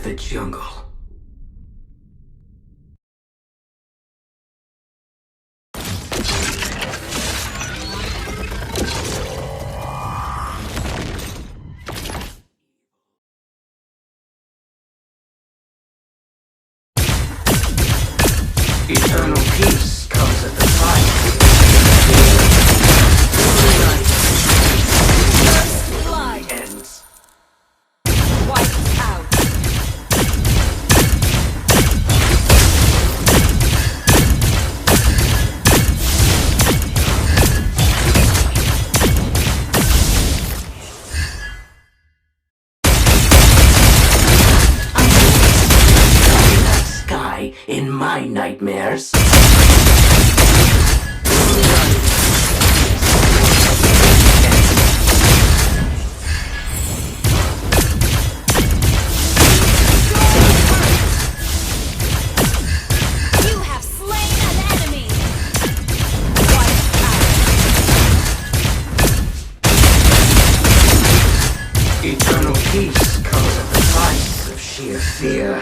the jungle. Eternal peace comes at the price. First blood. Ends. Wiped out. That sky in my nightmares. You have slain an enemy. Wiped out. Eternal peace comes at the price of sheer fear.